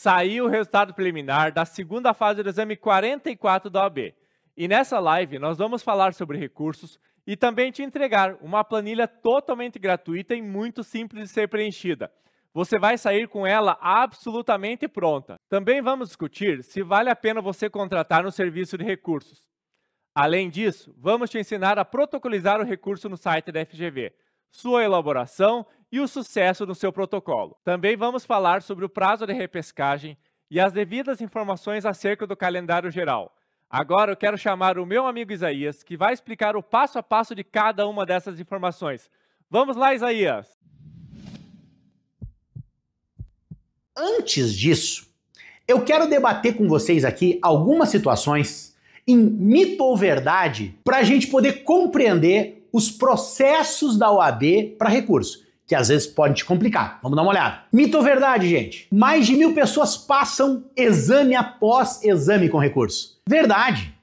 Saiu o resultado preliminar da segunda fase do exame 44 da OAB. E nessa live nós vamos falar sobre recursos e também te entregar uma planilha totalmente gratuita e muito simples de ser preenchida. Você vai sair com ela absolutamente pronta. Também vamos discutir se vale a pena você contratar um serviço de recursos. Além disso, vamos te ensinar a protocolizar o recurso no site da FGV, sua elaboração e o sucesso do seu protocolo. Também vamos falar sobre o prazo de repescagem e as devidas informações acerca do calendário geral. Agora eu quero chamar o meu amigo Isaías, que vai explicar o passo a passo de cada uma dessas informações. Vamos lá, Isaías! Antes disso, eu quero debater com vocês aqui algumas situações em mito ou verdade para a gente poder compreender os processos da OAB para recurso, que às vezes podem te complicar. Vamos dar uma olhada. Mito ou verdade, gente? Mais de 1000 pessoas passam exame após exame com recurso. Verdade.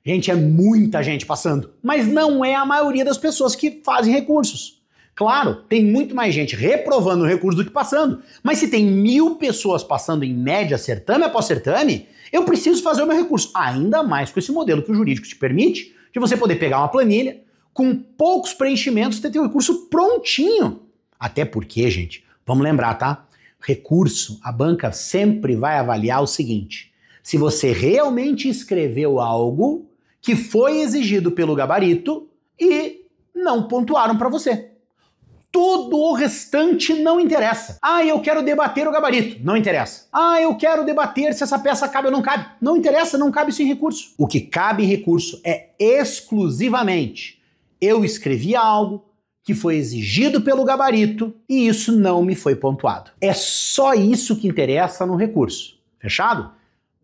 Gente, é muita gente passando, mas não é a maioria das pessoas que fazem recursos. Claro, tem muito mais gente reprovando o recurso do que passando, mas se tem 1000 pessoas passando em média certame após certame, eu preciso fazer o meu recurso, ainda mais com esse modelo que o jurídico te permite, de você poder pegar uma planilha, com poucos preenchimentos, ter teu recurso prontinho. Até porque, gente, vamos lembrar, tá? Recurso, a banca sempre vai avaliar o seguinte: se você realmente escreveu algo que foi exigido pelo gabarito e não pontuaram para você. Tudo o restante não interessa. Ah, eu quero debater o gabarito. Não interessa. Ah, eu quero debater se essa peça cabe ou não cabe. Não interessa, não cabe sem recurso. O que cabe em recurso é exclusivamente: eu escrevi algo que foi exigido pelo gabarito e isso não me foi pontuado. É só isso que interessa no recurso. Fechado?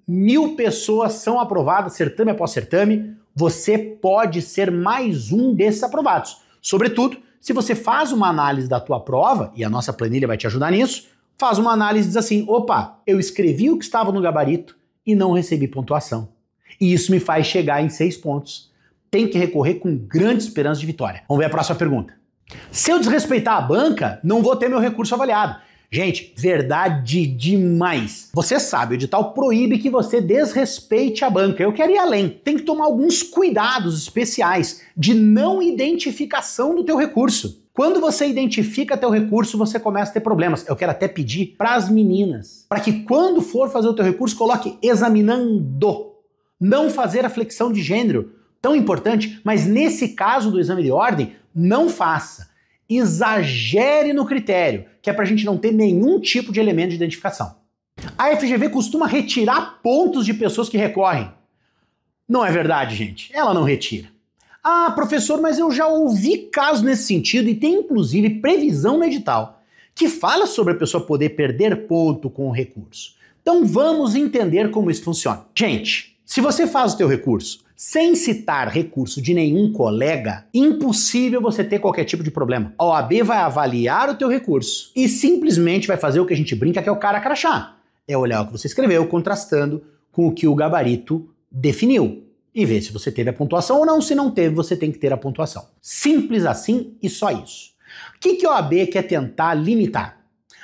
1000 pessoas são aprovadas certame após certame. Você pode ser mais um desses aprovados. Sobretudo, se você faz uma análise da tua prova, e a nossa planilha vai te ajudar nisso, faz uma análise e diz assim: opa, eu escrevi o que estava no gabarito e não recebi pontuação. E isso me faz chegar em 6 pontos. Tem que recorrer com grande esperança de vitória. Vamos ver a próxima pergunta. Se eu desrespeitar a banca, não vou ter meu recurso avaliado. Gente, verdade demais. Você sabe, o edital proíbe que você desrespeite a banca. Eu quero ir além. Tem que tomar alguns cuidados especiais de não identificação do teu recurso. Quando você identifica teu recurso, você começa a ter problemas. Eu quero até pedir para as meninas, para que quando for fazer o teu recurso, coloque examinando. Não fazer a flexão de gênero. Tão importante, mas nesse caso do exame de ordem, não faça. Exagere no critério, que é para a gente não ter nenhum tipo de elemento de identificação. A FGV costuma retirar pontos de pessoas que recorrem. Não é verdade, gente. Ela não retira. Ah, professor, mas eu já ouvi casos nesse sentido e tem inclusive previsão no edital que fala sobre a pessoa poder perder ponto com o recurso. Então vamos entender como isso funciona. Gente, se você faz o teu recurso sem citar recurso de nenhum colega, impossível você ter qualquer tipo de problema. A OAB vai avaliar o teu recurso e simplesmente vai fazer o que a gente brinca que é o cara crachá. É olhar o que você escreveu contrastando com o que o gabarito definiu e ver se você teve a pontuação ou não. Se não teve, você tem que ter a pontuação. Simples assim e só isso. O que a OAB quer tentar limitar?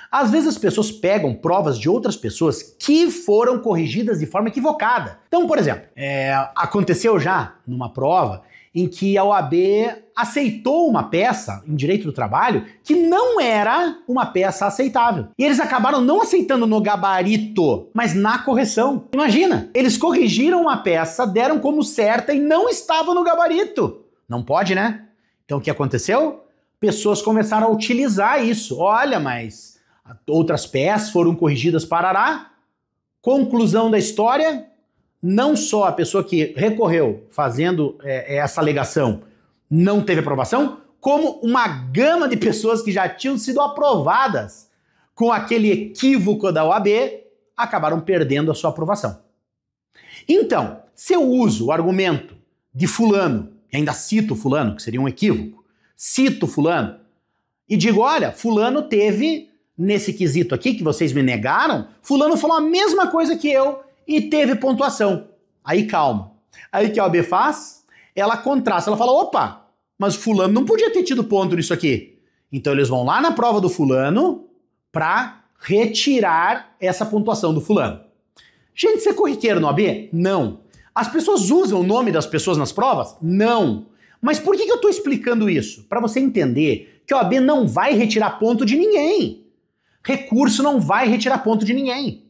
Às vezes as pessoas pegam provas de outras pessoas que foram corrigidas de forma equivocada. Então, por exemplo, aconteceu já numa prova em que a OAB aceitou uma peça em direito do trabalho que não era uma peça aceitável. E eles acabaram não aceitando no gabarito, mas na correção. Imagina, eles corrigiram uma peça, deram como certa e não estava no gabarito. Não pode, né? Então o que aconteceu? Pessoas começaram a utilizar isso. Olha, mas outras peças foram corrigidas, parará. Conclusão da história: não só a pessoa que recorreu fazendo essa alegação não teve aprovação, como uma gama de pessoas que já tinham sido aprovadas com aquele equívoco da OAB acabaram perdendo a sua aprovação. Então, se eu uso o argumento de fulano, e ainda cito fulano, que seria um equívoco, cito fulano, e digo: olha, fulano teve, nesse quesito aqui que vocês me negaram, fulano falou a mesma coisa que eu e teve pontuação. Aí calma. Aí que a OAB faz? Ela contrasta, ela fala: opa, mas fulano não podia ter tido ponto nisso aqui. Então eles vão lá na prova do fulano para retirar essa pontuação do fulano. Gente, você é corriqueiro no AB? Não. As pessoas usam o nome das pessoas nas provas? Não. Mas por que eu estou explicando isso? Para você entender que o AB não vai retirar ponto de ninguém. Recurso não vai retirar ponto de ninguém.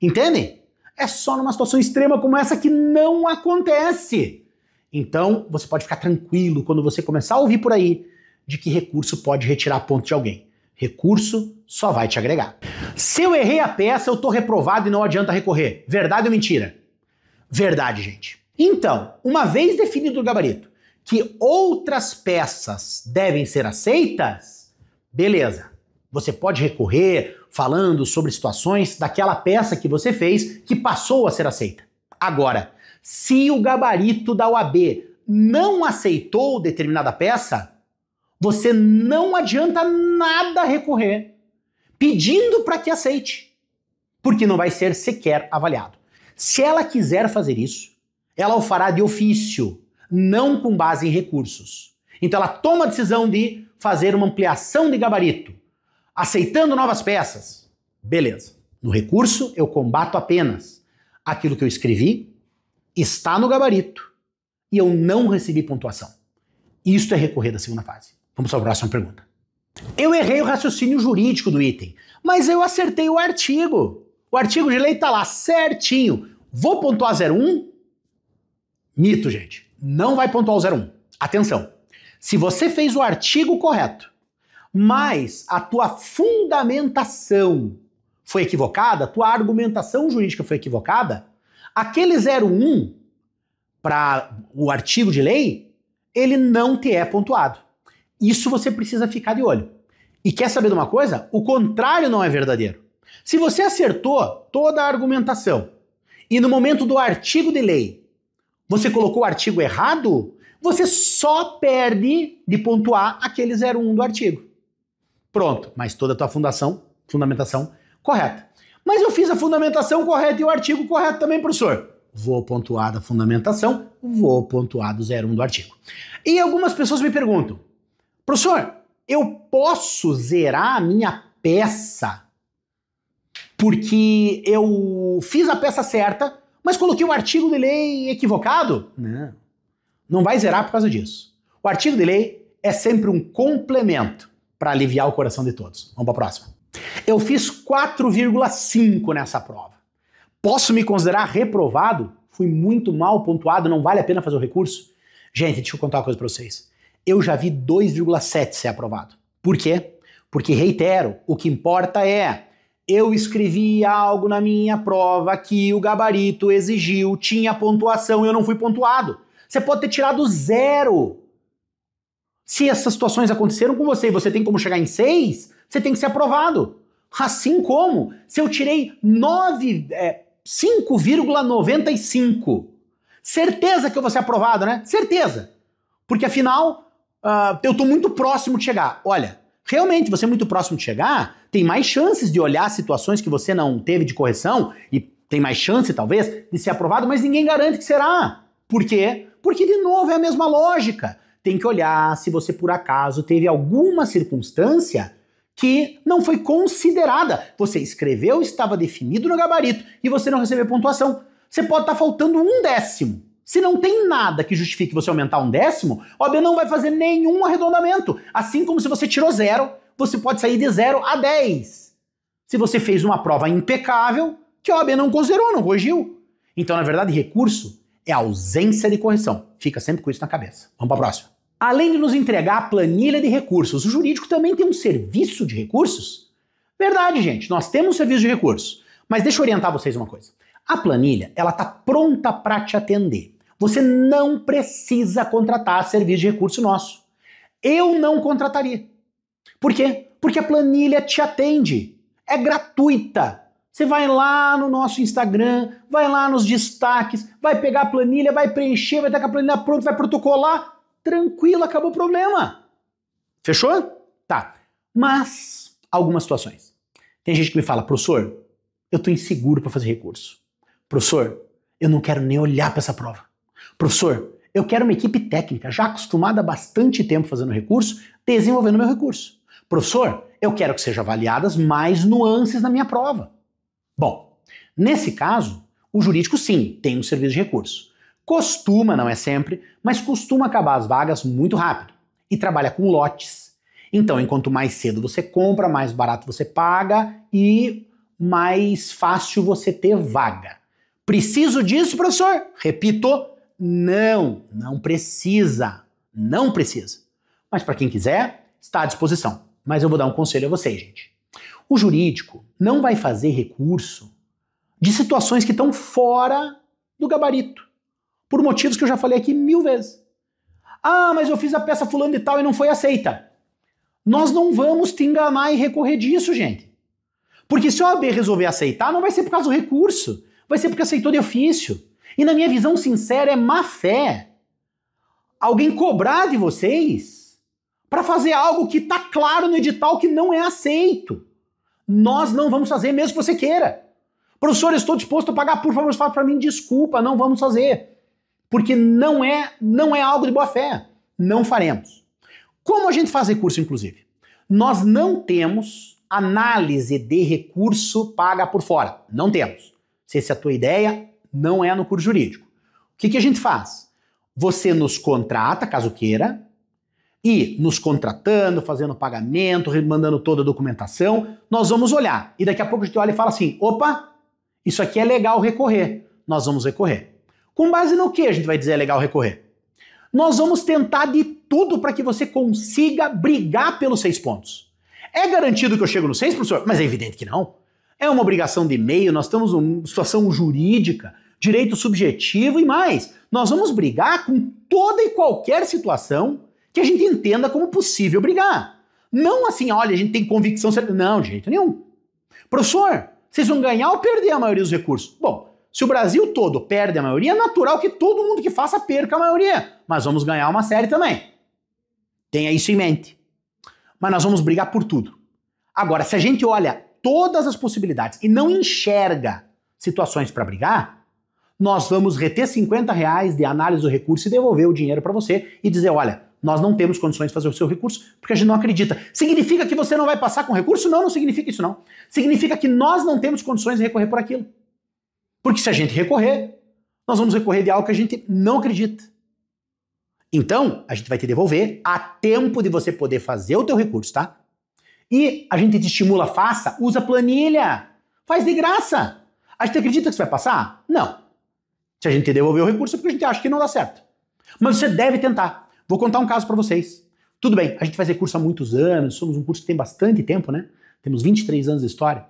Entendem? É só numa situação extrema como essa que não acontece. Então, você pode ficar tranquilo quando você começar a ouvir por aí de que recurso pode retirar ponto de alguém. Recurso só vai te agregar. Se eu errei a peça, eu tô reprovado e não adianta recorrer. Verdade ou mentira? Verdade, gente. Então, uma vez definido o gabarito que outras peças devem ser aceitas, beleza. Você pode recorrer falando sobre situações daquela peça que você fez que passou a ser aceita. Agora, se o gabarito da OAB não aceitou determinada peça, você não adianta nada recorrer pedindo para que aceite, porque não vai ser sequer avaliado. Se ela quiser fazer isso, ela o fará de ofício, não com base em recursos. Então ela toma a decisão de fazer uma ampliação de gabarito, aceitando novas peças. Beleza. No recurso, eu combato apenas aquilo que eu escrevi, está no gabarito, e eu não recebi pontuação. Isto é recorrer da segunda fase. Vamos para a próxima pergunta. Eu errei o raciocínio jurídico do item, mas eu acertei o artigo. O artigo de lei está lá certinho. Vou pontuar 0,1? Mito, gente. Não vai pontuar o 0,1. Atenção. Se você fez o artigo correto, mas a tua fundamentação foi equivocada, a tua argumentação jurídica foi equivocada, aquele 0,1 para o artigo de lei, ele não te é pontuado. Isso você precisa ficar de olho. E quer saber de uma coisa? O contrário não é verdadeiro. Se você acertou toda a argumentação e no momento do artigo de lei você colocou o artigo errado, você só perde de pontuar aquele 0,1 do artigo. Pronto, mas toda a tua fundamentação correta. Mas eu fiz a fundamentação correta e o artigo correto também, professor. Vou pontuar da fundamentação, vou pontuar do 0,1 do artigo. E algumas pessoas me perguntam, professor, eu posso zerar a minha peça porque eu fiz a peça certa, mas coloquei o artigo de lei equivocado? Não, não vai zerar por causa disso. O artigo de lei é sempre um complemento para aliviar o coração de todos. Vamos para a próxima. Eu fiz 4,5 nessa prova. Posso me considerar reprovado? Fui muito mal pontuado, não vale a pena fazer o recurso? Gente, deixa eu contar uma coisa para vocês. Eu já vi 2,7 ser aprovado. Por quê? Porque, reitero, o que importa é eu escrevi algo na minha prova que o gabarito exigiu, tinha pontuação e eu não fui pontuado. Você pode ter tirado 0. Se essas situações aconteceram com você e você tem como chegar em 6, você tem que ser aprovado. Assim como se eu tirei 5,95. Certeza que eu vou ser aprovado, né? Certeza. Porque afinal, eu estou muito próximo de chegar. Olha, realmente, você é muito próximo de chegar, tem mais chances de olhar situações que você não teve de correção e tem mais chance, talvez, de ser aprovado, mas ninguém garante que será. Por quê? Porque, de novo, é a mesma lógica. Tem que olhar se você, por acaso, teve alguma circunstância que não foi considerada. Você escreveu, estava definido no gabarito e você não recebeu pontuação. Você pode estar faltando 1/10. Se não tem nada que justifique você aumentar 1/10, a OAB não vai fazer nenhum arredondamento. Assim como se você tirou 0, você pode sair de 0 a 10. Se você fez uma prova impecável, que a OAB não considerou, não corrigiu. Então, na verdade, recurso é ausência de correção. Fica sempre com isso na cabeça. Vamos para a próxima. Além de nos entregar a planilha de recursos, o jurídico também tem um serviço de recursos? Verdade, gente, nós temos um serviço de recursos. Mas deixa eu orientar vocês uma coisa. A planilha, ela está pronta para te atender. Você não precisa contratar serviço de recurso nosso. Eu não contrataria. Por quê? Porque a planilha te atende. É gratuita. Você vai lá no nosso Instagram, vai lá nos destaques, vai pegar a planilha, vai preencher, vai estar com a planilha pronta, vai protocolar. Tranquilo, acabou o problema. Fechou? Tá. Mas, algumas situações. Tem gente que me fala, professor, eu estou inseguro para fazer recurso. Professor, eu não quero nem olhar para essa prova. Professor, eu quero uma equipe técnica já acostumada há bastante tempo fazendo recurso, desenvolvendo meu recurso. Professor, eu quero que sejam avaliadas mais nuances na minha prova. Bom, nesse caso, o jurídico sim, tem um serviço de recurso. Costuma, não é sempre, mas costuma acabar as vagas muito rápido e trabalha com lotes. Então, enquanto mais cedo você compra, mais barato você paga e mais fácil você ter vaga. Preciso disso, professor? Repito, não precisa. Não precisa. Mas para quem quiser, está à disposição. Mas eu vou dar um conselho a vocês, gente. O jurídico não vai fazer recurso de situações que estão fora do gabarito, por motivos que eu já falei aqui 1000 vezes. Ah, mas eu fiz a peça fulano de tal e não foi aceita. Nós não vamos te enganar e recorrer disso, gente. Porque se a OAB resolver aceitar, não vai ser por causa do recurso, vai ser porque aceitou de ofício. E na minha visão sincera, é má fé alguém cobrar de vocês para fazer algo que está claro no edital que não é aceito. Nós não vamos fazer mesmo que você queira. Professor, eu estou disposto a pagar, por favor, fala para mim, desculpa, não vamos fazer. Porque não é algo de boa fé. Não faremos. Como a gente faz recurso, inclusive? Nós não temos análise de recurso paga por fora. Não temos. Se essa é a tua ideia, não é no curso jurídico. O que a gente faz? Você nos contrata, caso queira, e nos contratando, fazendo pagamento, mandando toda a documentação, nós vamos olhar. E daqui a pouco a gente olha e fala assim, opa, isso aqui é legal recorrer. Nós vamos recorrer. Com base no que a gente vai dizer é legal recorrer? Nós vamos tentar de tudo para que você consiga brigar pelos 6 pontos. É garantido que eu chego no 6, professor? Mas é evidente que não. É uma obrigação de meio, nós temos uma situação jurídica, direito subjetivo e mais. Nós vamos brigar com toda e qualquer situação que a gente entenda como possível brigar. Não assim, olha, a gente tem convicção... Não, de jeito nenhum. Professor, vocês vão ganhar ou perder a maioria dos recursos? Bom, se o Brasil todo perde a maioria, é natural que todo mundo que faça perca a maioria. Mas vamos ganhar uma série também. Tenha isso em mente. Mas nós vamos brigar por tudo. Agora, se a gente olha todas as possibilidades e não enxerga situações para brigar, nós vamos reter R$50 de análise do recurso e devolver o dinheiro para você e dizer, olha, nós não temos condições de fazer o seu recurso porque a gente não acredita. Significa que você não vai passar com recurso? Não, não significa isso não. Significa que nós não temos condições de recorrer por aquilo. Porque se a gente recorrer, nós vamos recorrer de algo que a gente não acredita. Então, a gente vai te devolver a tempo de você poder fazer o teu recurso, tá? E a gente te estimula, faça, usa planilha, faz de graça. A gente acredita que você vai passar? Não. Se a gente te devolver o recurso é porque a gente acha que não dá certo. Mas você deve tentar. Vou contar um caso para vocês. Tudo bem, a gente faz recurso há muitos anos, somos um curso que tem bastante tempo, né? Temos 23 anos de história.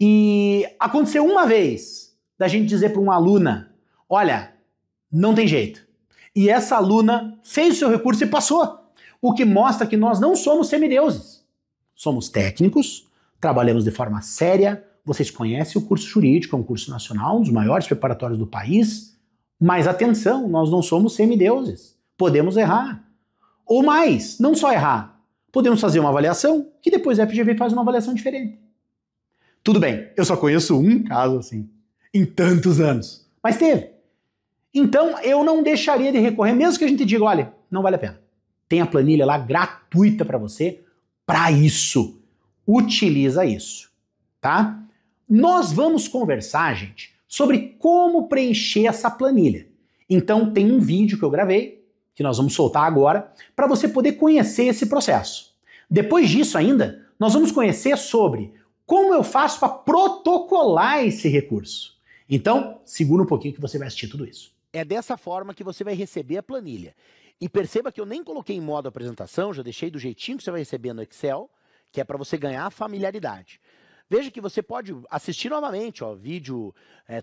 E aconteceu uma vez da gente dizer para uma aluna, olha, não tem jeito. E essa aluna fez o seu recurso e passou. O que mostra que nós não somos semideuses. Somos técnicos, trabalhamos de forma séria, vocês conhecem o curso jurídico, é um curso nacional, um dos maiores preparatórios do país, mas atenção, nós não somos semideuses. Podemos errar. Ou mais, não só errar, podemos fazer uma avaliação que depois a FGV faz uma avaliação diferente. Tudo bem, eu só conheço um caso assim, em tantos anos, mas teve. Então eu não deixaria de recorrer, mesmo que a gente diga, olha, não vale a pena. Tem a planilha lá gratuita para você, para isso. Utiliza isso, tá? Nós vamos conversar, gente, sobre como preencher essa planilha. Então tem um vídeo que eu gravei, que nós vamos soltar agora, para você poder conhecer esse processo. Depois disso ainda, nós vamos conhecer sobre como eu faço para protocolar esse recurso. Então, segura um pouquinho que você vai assistir tudo isso. É dessa forma que você vai receber a planilha. E perceba que eu nem coloquei em modo apresentação, já deixei do jeitinho que você vai receber no Excel, que é para você ganhar familiaridade. Veja que você pode assistir novamente, ó, vídeo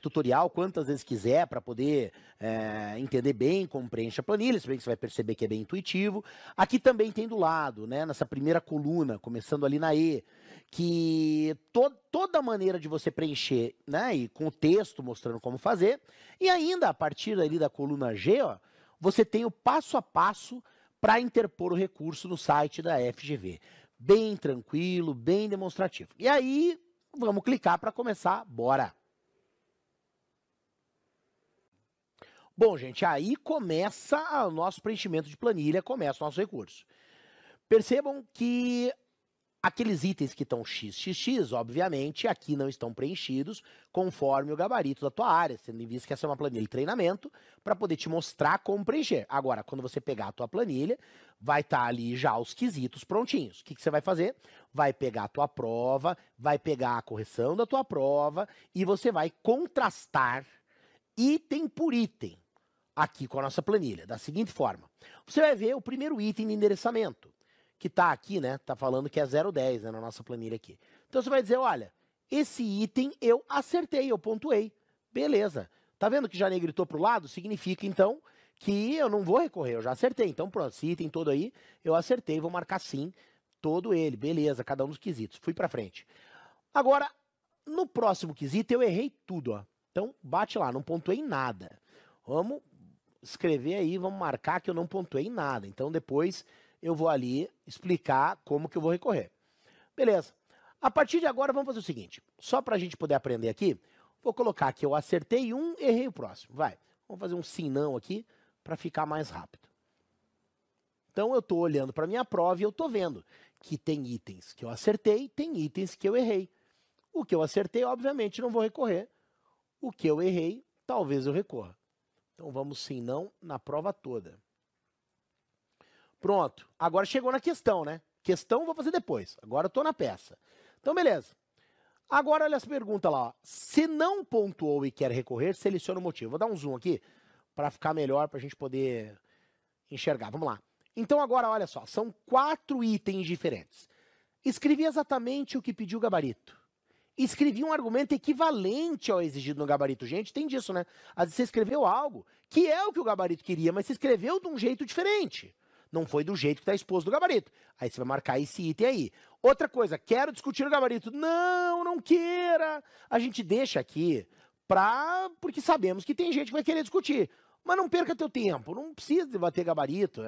tutorial quantas vezes quiser para poder entender bem como preenche a planilha, se bem que você vai perceber que é bem intuitivo. Aqui também tem do lado, né, nessa primeira coluna, começando ali na E, que toda maneira de você preencher, né, e com o texto mostrando como fazer, e ainda a partir ali da coluna G, ó, você tem o passo a passo para interpor o recurso no site da FGV. Bem tranquilo, bem demonstrativo. E aí, vamos clicar para começar, bora! Bom, gente, aí começa o nosso preenchimento de planilha, começa o nosso recurso. Percebam que Aqueles itens que estão XXX, obviamente, aqui não estão preenchidos conforme o gabarito da tua área, sendo em vista que essa é uma planilha de treinamento para poder te mostrar como preencher. Agora, quando você pegar a tua planilha, vai estar ali já os quesitos prontinhos. O que você vai fazer? Vai pegar a tua prova, vai pegar a correção da tua prova e você vai contrastar item por item aqui com a nossa planilha, da seguinte forma. Você vai ver o primeiro item de endereçamento, que está aqui, né? Tá falando que é 0,10, né, na nossa planilha aqui. Então você vai dizer, olha, esse item eu acertei, eu pontuei. Beleza. Tá vendo que já negritou para o lado? Significa, então, que eu não vou recorrer, eu já acertei. Então, pronto, esse item todo aí, eu acertei, vou marcar sim, todo ele. Beleza, cada um dos quesitos. Fui para frente. Agora, no próximo quesito, eu errei tudo, ó. Então, bate lá, não pontuei nada. Vamos escrever aí, vamos marcar que eu não pontuei nada. Então, depois eu vou ali explicar como que eu vou recorrer. Beleza. A partir de agora, vamos fazer o seguinte. Só para a gente poder aprender aqui, vou colocar que eu acertei um, errei o próximo. Vai. Vamos fazer um sim, não aqui, para ficar mais rápido. Então, eu estou olhando para a minha prova e eu estou vendo que tem itens que eu acertei, tem itens que eu errei. O que eu acertei, obviamente, não vou recorrer. O que eu errei, talvez eu recorra. Então, vamos sim, não na prova toda. Pronto, agora chegou na questão, né? Questão eu vou fazer depois, agora eu tô na peça. Então, beleza. Agora, olha essa pergunta lá, ó. Se não pontuou e quer recorrer, seleciona o motivo. Vou dar um zoom aqui, para ficar melhor, para a gente poder enxergar. Vamos lá. Então, agora, olha só, são 4 itens diferentes. Escrevi exatamente o que pediu o gabarito. Escrevi um argumento equivalente ao exigido no gabarito. Gente, tem disso, né? Às vezes você escreveu algo que é o que o gabarito queria, mas você escreveu de um jeito diferente. Não foi do jeito que está exposto no gabarito. Aí você vai marcar esse item aí. Outra coisa, quero discutir o gabarito. Não, não queira. A gente deixa aqui porque sabemos que tem gente que vai querer discutir. Mas não perca teu tempo. Não precisa debater gabarito.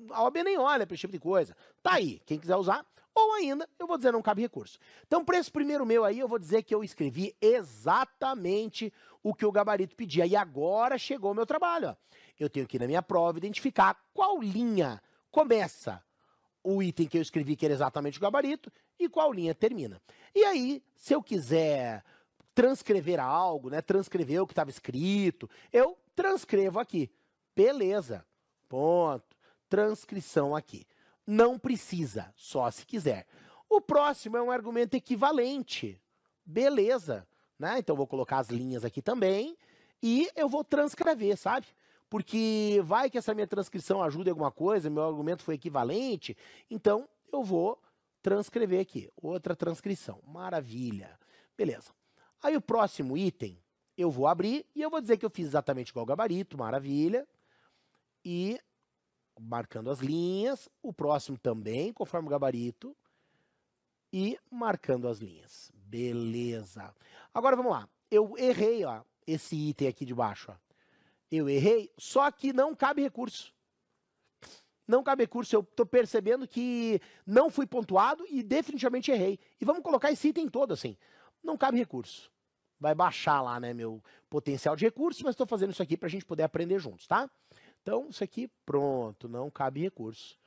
A OAB nem olha para esse tipo de coisa. Tá aí. Quem quiser usar. Ou ainda, eu vou dizer não cabe recurso. Então, para esse primeiro meu aí, eu vou dizer que eu escrevi exatamente o que o gabarito pedia. E agora chegou o meu trabalho. Ó. Eu tenho que ir na minha prova identificar qual linha começa o item que eu escrevi, que era exatamente o gabarito, e qual linha termina. E aí, se eu quiser transcrever algo, né, transcrever o que estava escrito, eu transcrevo aqui. Beleza. Ponto. Transcrição aqui. Não precisa, só se quiser. O próximo é um argumento equivalente. Beleza. Né? Então, vou colocar as linhas aqui também e eu vou transcrever, sabe? Porque vai que essa minha transcrição ajuda em alguma coisa, meu argumento foi equivalente, então eu vou transcrever aqui. Outra transcrição. Maravilha. Beleza. Aí o próximo item eu vou abrir e eu vou dizer que eu fiz exatamente igual ao gabarito. Maravilha. E marcando as linhas. O próximo também, conforme o gabarito. E marcando as linhas. Beleza. Agora vamos lá. Eu errei, ó, esse item aqui de baixo, ó. Eu errei, só que não cabe recurso. Não cabe recurso, eu estou percebendo que não fui pontuado e definitivamente errei. E vamos colocar esse item todo assim. Não cabe recurso. Vai baixar lá, né, meu potencial de recurso, mas estou fazendo isso aqui para a gente poder aprender juntos, tá? Então, isso aqui, pronto, não cabe recurso.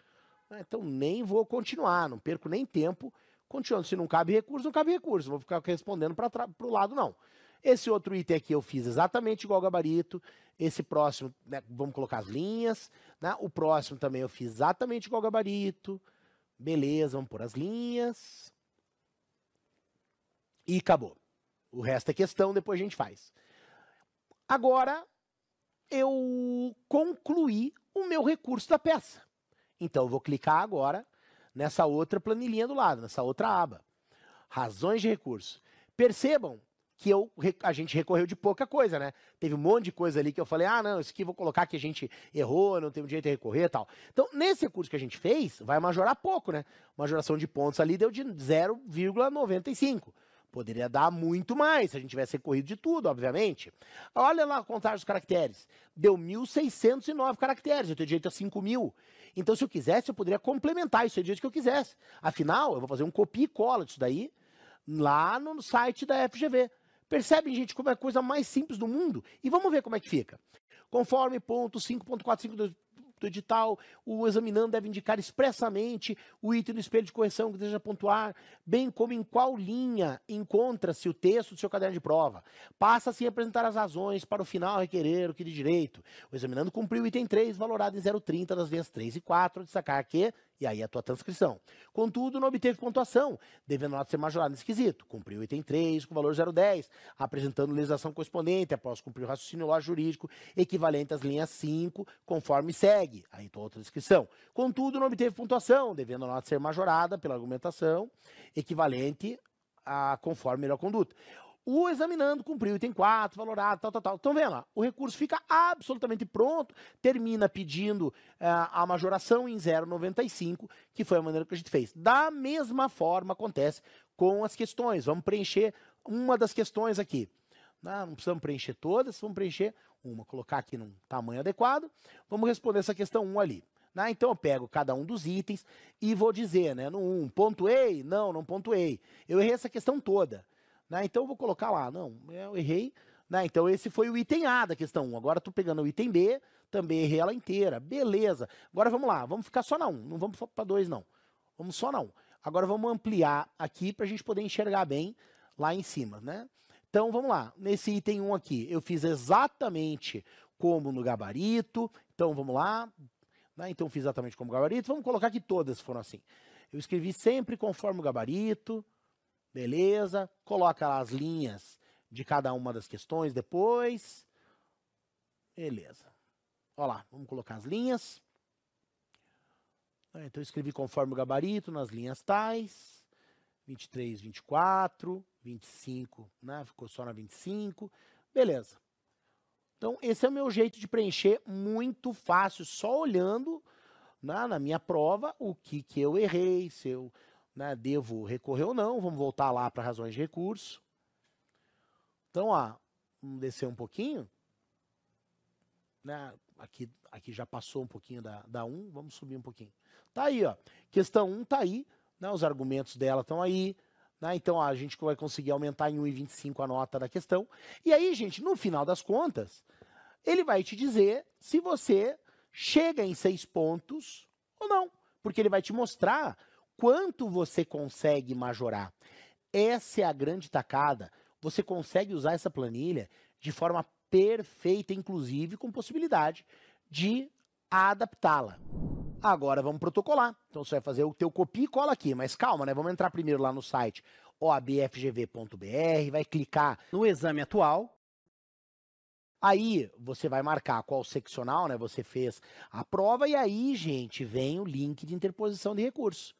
Então, nem vou continuar, não perco nem tempo continuando. Se não cabe recurso, não cabe recurso. Não vou ficar respondendo para o lado, não. Esse outro item aqui eu fiz exatamente igual ao gabarito. Esse próximo, né, vamos colocar as linhas. Né? O próximo também eu fiz exatamente igual ao gabarito. Beleza, vamos pôr as linhas. E acabou. O resto é questão, depois a gente faz. Agora, eu concluí o meu recurso da peça. Então, eu vou clicar agora nessa outra planilhinha do lado, nessa outra aba. Razões de recurso. Percebam que a gente recorreu de pouca coisa, né? Teve um monte de coisa ali que eu falei, ah, não, isso aqui vou colocar que a gente errou, não tem jeito de recorrer e tal. Então, nesse recurso que a gente fez, vai majorar pouco, né? Majoração de pontos ali deu de 0,95. Poderia dar muito mais se a gente tivesse recorrido de tudo, obviamente. Olha lá a contagem dos caracteres. Deu 1.609 caracteres, eu tenho direito a 5.000. Então, se eu quisesse, eu poderia complementar isso do jeito que eu quisesse. Afinal, eu vou fazer um copia e cola disso daí lá no site da FGV. Percebem, gente, como é a coisa mais simples do mundo? E vamos ver como é que fica. Conforme ponto 5.452 do edital, o examinando deve indicar expressamente o item do espelho de correção que deseja pontuar, bem como em qual linha encontra-se o texto do seu caderno de prova. Passa assim a apresentar as razões para o final requerer o que de direito. O examinando cumpriu o item 3, valorado em 0,30 das linhas 3 e 4, destacar que, e aí a tua transcrição. Contudo, não obteve pontuação, devendo a nota ser majorada nesse quesito. Cumpriu o item 3 com valor 0,10, apresentando legislação correspondente após cumprir o raciocínio lógico jurídico equivalente às linhas 5, conforme segue. Aí tua outra descrição. Contudo, não obteve pontuação, devendo a nota ser majorada pela argumentação equivalente a conforme melhor conduta. O examinando cumpriu o item 4, valorado, tal. Então, vendo lá, o recurso fica absolutamente pronto, termina pedindo a majoração em 0,95, que foi a maneira que a gente fez. Da mesma forma acontece com as questões. Vamos preencher uma das questões aqui. Não precisamos preencher todas, vamos preencher uma, colocar aqui num tamanho adequado. Vamos responder essa questão 1 ali. Então eu pego cada um dos itens e vou dizer, né, no 1, pontuei? Não pontuei. Eu errei essa questão toda. Então eu vou colocar lá, não, eu errei. Então esse foi o item A da questão 1. Agora estou pegando o item B, também errei ela inteira. Beleza. Agora vamos lá, vamos ficar só na 1, não vamos para 2 não. Vamos só na 1. Agora vamos ampliar aqui para a gente poder enxergar bem lá em cima, né? Então vamos lá, nesse item 1 aqui, eu fiz exatamente como no gabarito. Então vamos lá, então fiz exatamente como gabarito. Vamos colocar que todas foram assim. Eu escrevi sempre conforme o gabarito. Beleza, coloca lá as linhas de cada uma das questões depois. Beleza. Olha lá, vamos colocar as linhas. Então eu escrevi conforme o gabarito nas linhas tais. 23, 24, 25, né? Ficou só na 25. Beleza. Então esse é o meu jeito de preencher, muito fácil, só olhando na minha prova o que eu errei, se eu... devo recorrer ou não. Vamos voltar lá para razões de recurso. Então, vamos descer um pouquinho. Aqui já passou um pouquinho da 1, vamos subir um pouquinho. Tá aí, ó. Questão 1 tá aí, os argumentos dela estão aí. Então, a gente vai conseguir aumentar em 1,25 a nota da questão. E aí, gente, no final das contas, ele vai te dizer se você chega em 6 pontos ou não. Porque ele vai te mostrar quanto você consegue majorar. Essa é a grande tacada. Você consegue usar essa planilha de forma perfeita, inclusive com possibilidade de adaptá-la. Agora vamos protocolar. Então você vai fazer o teu copia e cola aqui, mas calma, né? Vamos entrar primeiro lá no site oabfgv.br, vai clicar no exame atual. Aí você vai marcar qual seccional, né? Você fez a prova e aí, gente, vem o link de interposição de recurso.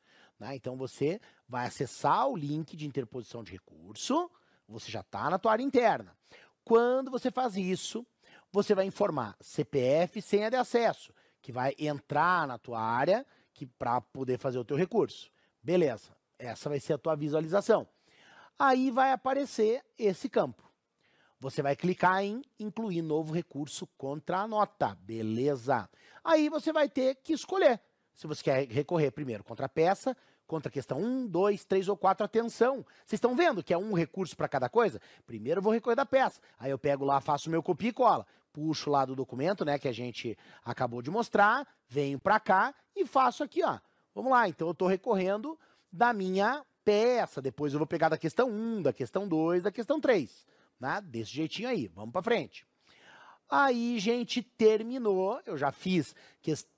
Então você vai acessar o link de interposição de recurso, você já está na tua área interna. Quando você faz isso, você vai informar CPF e senha de acesso, que vai entrar na tua área para poder fazer o teu recurso. Beleza, essa vai ser a tua visualização. Aí vai aparecer esse campo. Você vai clicar em incluir novo recurso contra a nota. Beleza. Aí você vai ter que escolher se você quer recorrer primeiro contra a peça, contra a questão 1, 2, 3 ou 4, atenção. Vocês estão vendo que é um recurso para cada coisa? Primeiro eu vou recorrer da peça. Aí eu pego lá, faço o meu copia e cola. Puxo lá do documento, né, que a gente acabou de mostrar, venho para cá e faço aqui, ó. Vamos lá, então eu estou recorrendo da minha peça. Depois eu vou pegar da questão 1, da questão 2, da questão 3. Né? Desse jeitinho aí, vamos para frente. Aí, gente, terminou. Eu já fiz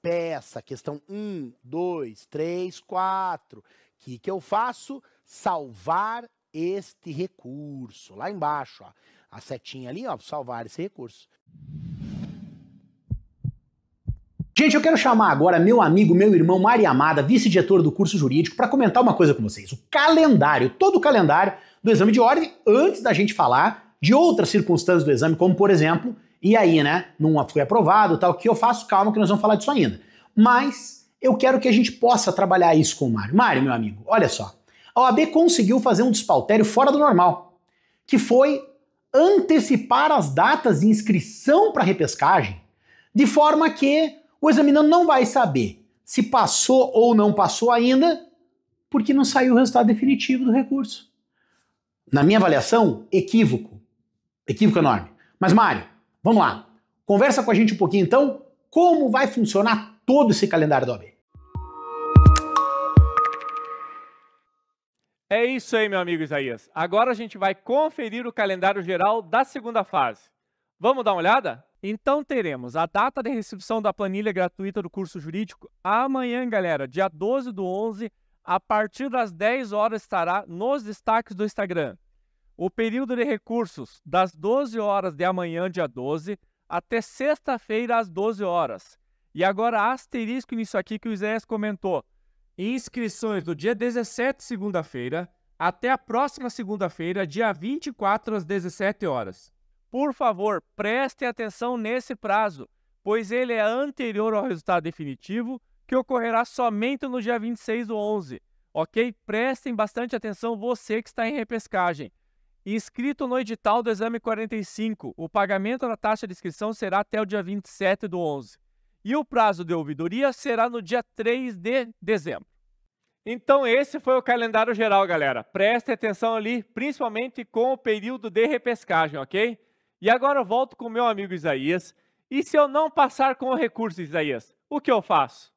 peça, questão 1, 2, 3, 4. O que eu faço? Salvar este recurso. Lá embaixo, ó, a setinha ali, ó, salvar esse recurso. Gente, eu quero chamar agora meu amigo, meu irmão Mário Amada, vice-diretor do curso jurídico, para comentar uma coisa com vocês. O calendário, todo o calendário do exame de ordem, antes da gente falar de outras circunstâncias do exame, como por exemplo, e aí, né, não foi aprovado, tal, o que eu faço? Calma que nós vamos falar disso ainda. Mas eu quero que a gente possa trabalhar isso com o Mário. Mário, meu amigo, olha só. A OAB conseguiu fazer um despautério fora do normal, que foi antecipar as datas de inscrição para repescagem, de forma que o examinando não vai saber se passou ou não passou ainda, porque não saiu o resultado definitivo do recurso. Na minha avaliação, equívoco. Equívoco enorme. Mas, Mário, vamos lá. Conversa com a gente um pouquinho, então, como vai funcionar todo esse calendário da OAB. É isso aí, meu amigo Isaías. Agora a gente vai conferir o calendário geral da segunda fase. Vamos dar uma olhada? Então teremos a data de recepção da planilha gratuita do curso jurídico amanhã, galera, dia 12/11, a partir das 10 horas estará nos destaques do Instagram. O período de recursos das 12 horas de amanhã, dia 12, até sexta-feira às 12 horas. E agora asterisco nisso aqui que o Isaías comentou. Inscrições do dia 17, segunda-feira, até a próxima segunda-feira, dia 24, às 17 horas. Por favor, prestem atenção nesse prazo, pois ele é anterior ao resultado definitivo, que ocorrerá somente no dia 26/11, ok? Prestem bastante atenção você que está em repescagem. Inscrito no edital do exame 45, o pagamento da taxa de inscrição será até o dia 27/11. E o prazo de ouvidoria será no dia 3 de dezembro. Então esse foi o calendário geral, galera. Preste atenção ali, principalmente com o período de repescagem, ok? E agora eu volto com o meu amigo Isaías. E se eu não passar com o recurso, Isaías, o que eu faço?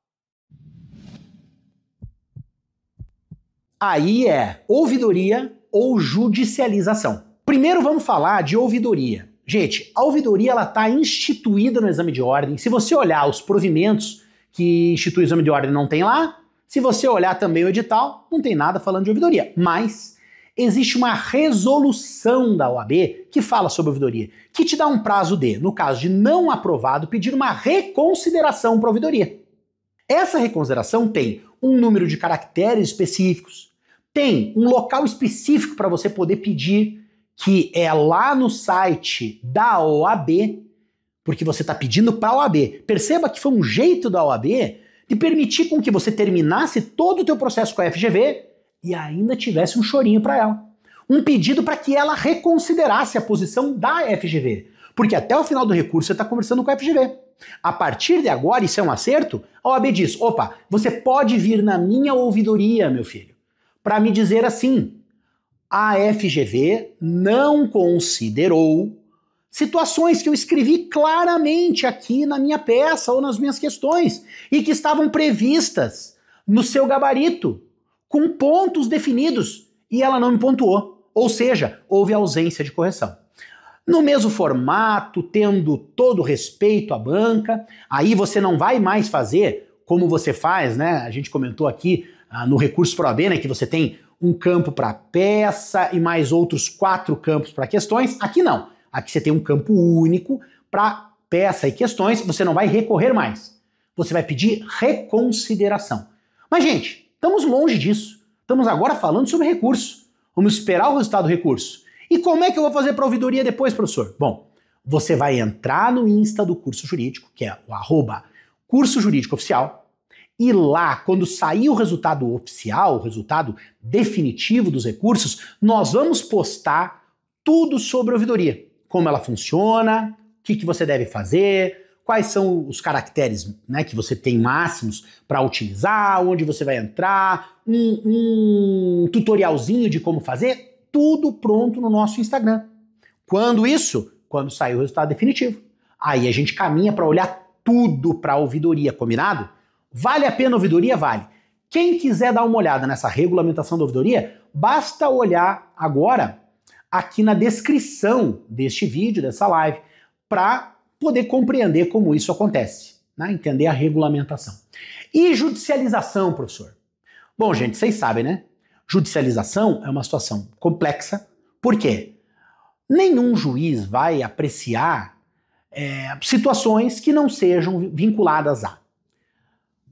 Aí é ouvidoria ou judicialização. Primeiro vamos falar de ouvidoria. Gente, a ouvidoria está instituída no exame de ordem. Se você olhar os provimentos que institui o exame de ordem, não tem lá. Se você olhar também o edital, não tem nada falando de ouvidoria. Mas existe uma resolução da OAB que fala sobre ouvidoria, que te dá um prazo de, no caso de não aprovado, pedir uma reconsideração para a ouvidoria. Essa reconsideração tem um número de caracteres específicos, tem um local específico para você poder pedir, que é lá no site da OAB, porque você está pedindo para a OAB. Perceba que foi um jeito da OAB de permitir com que você terminasse todo o teu processo com a FGV e ainda tivesse um chorinho para ela. Um pedido para que ela reconsiderasse a posição da FGV. Porque até o final do recurso você está conversando com a FGV. A partir de agora, isso é um acerto, a OAB diz, opa, você pode vir na minha ouvidoria, meu filho, para me dizer assim, a FGV não considerou situações que eu escrevi claramente aqui na minha peça ou nas minhas questões e que estavam previstas no seu gabarito, com pontos definidos, e ela não me pontuou. Ou seja, houve ausência de correção. No mesmo formato, tendo todo respeito à banca, aí você não vai mais fazer como você faz, né? A gente comentou aqui no recurso pro OAB, né, que você tem um campo para peça e mais outros 4 campos para questões. Aqui não. Aqui você tem um campo único para peça e questões, você não vai recorrer mais. Você vai pedir reconsideração. Mas, gente, estamos longe disso. Estamos agora falando sobre recurso. Vamos esperar o resultado do recurso. E como é que eu vou fazer para a ouvidoria depois, professor? Bom, você vai entrar no Insta do curso jurídico, que é o @curso jurídico oficial, e lá, quando sair o resultado oficial, o resultado definitivo dos recursos, nós vamos postar tudo sobre a ouvidoria. Como ela funciona, o que você deve fazer, quais são os caracteres, né, que você tem máximos para utilizar, onde você vai entrar, um tutorialzinho de como fazer, tudo pronto no nosso Instagram. Quando isso? Quando sair o resultado definitivo. Aí a gente caminha para olhar tudo para a ouvidoria, combinado? Vale a pena a ouvidoria? Vale. Quem quiser dar uma olhada nessa regulamentação da ouvidoria, basta olhar agora aqui na descrição deste vídeo, dessa live, para poder compreender como isso acontece, né? Entender a regulamentação. E judicialização, professor? Bom, gente, vocês sabem, né? Judicialização é uma situação complexa. Por quê? Nenhum juiz vai apreciar situações que não sejam vinculadas a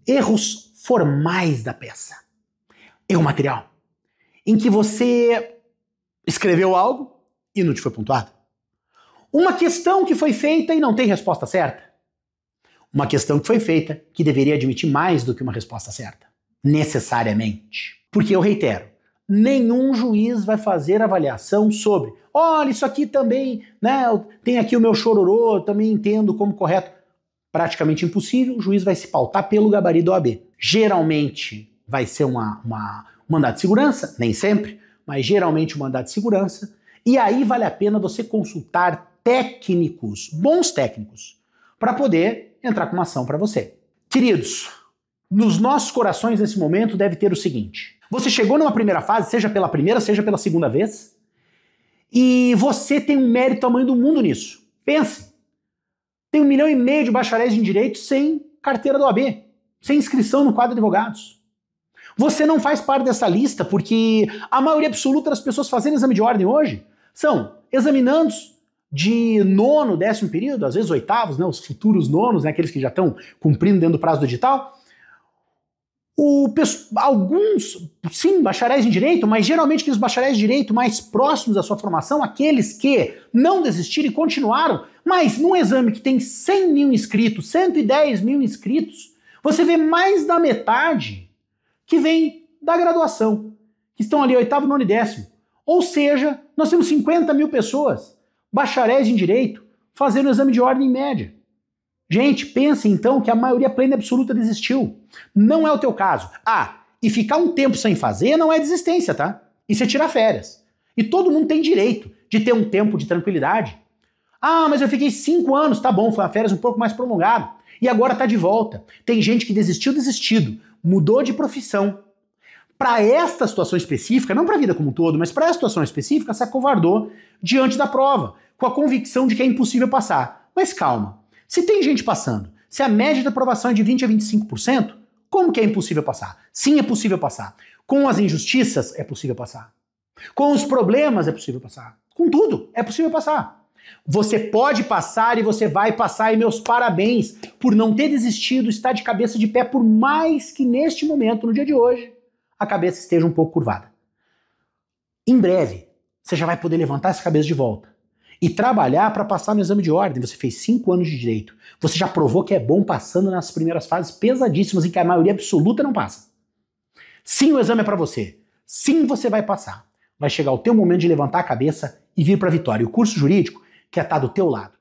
erros formais da peça. Erro material, em que você escreveu algo e não te foi pontuado. Uma questão que foi feita e não tem resposta certa. Uma questão que foi feita que deveria admitir mais do que uma resposta certa. Necessariamente. Porque eu reitero, nenhum juiz vai fazer avaliação sobre, olha, isso aqui também, né, tem aqui o meu chororô, eu também entendo como correto. Praticamente impossível, o juiz vai se pautar pelo gabarito da OAB. Geralmente vai ser um mandado de segurança, nem sempre, mas geralmente um mandado de segurança, e aí vale a pena você consultar técnicos, bons técnicos, para poder entrar com uma ação para você. Queridos, nos nossos corações nesse momento deve ter o seguinte: você chegou numa primeira fase, seja pela primeira, seja pela segunda vez, e você tem um mérito tamanho do mundo nisso. Pense, tem 1,5 milhão de bacharéis em direito sem carteira da OAB, sem inscrição no quadro de advogados. Você não faz parte dessa lista porque a maioria absoluta das pessoas fazendo exame de ordem hoje são examinandos de 9º, 10º período, às vezes 8º, né, os futuros nonos, né, aqueles que já estão cumprindo dentro do prazo do edital. Alguns, sim, bacharéis em direito, mas geralmente aqueles bacharéis de direito mais próximos da sua formação, aqueles que não desistiram e continuaram, mas num exame que tem 100 mil inscritos, 110 mil inscritos, você vê mais da metade que vem da graduação, que estão ali 8º, 9º e 10º. Ou seja, nós temos 50 mil pessoas, bacharéis em direito, fazendo o exame de ordem em média. Gente, pense então que a maioria plena e absoluta desistiu. Não é o teu caso. E ficar um tempo sem fazer não é desistência, tá? Isso é tirar férias. E todo mundo tem direito de ter um tempo de tranquilidade. Mas eu fiquei 5 anos, tá bom, foi uma férias um pouco mais prolongada. E agora tá de volta. Tem gente que desistido, mudou de profissão. Para esta situação específica, não para a vida como um todo, mas para esta situação específica, se acovardou diante da prova, com a convicção de que é impossível passar. Mas calma. Se tem gente passando, se a média de aprovação é de 20% a 25%, como que é impossível passar? Sim, é possível passar. Com as injustiças, é possível passar. Com os problemas, é possível passar. Com tudo, é possível passar. Você pode passar e você vai passar, e meus parabéns por não ter desistido, estar de cabeça de pé, por mais que neste momento, no dia de hoje, a cabeça esteja um pouco curvada. Em breve, você já vai poder levantar essa cabeça de volta e trabalhar para passar no exame de ordem. Você fez 5 anos de direito. Você já provou que é bom passando nas primeiras fases pesadíssimas em que a maioria absoluta não passa. Sim, o exame é para você. Sim, você vai passar. Vai chegar o teu momento de levantar a cabeça e vir para a vitória. E o curso jurídico quer estar do teu lado.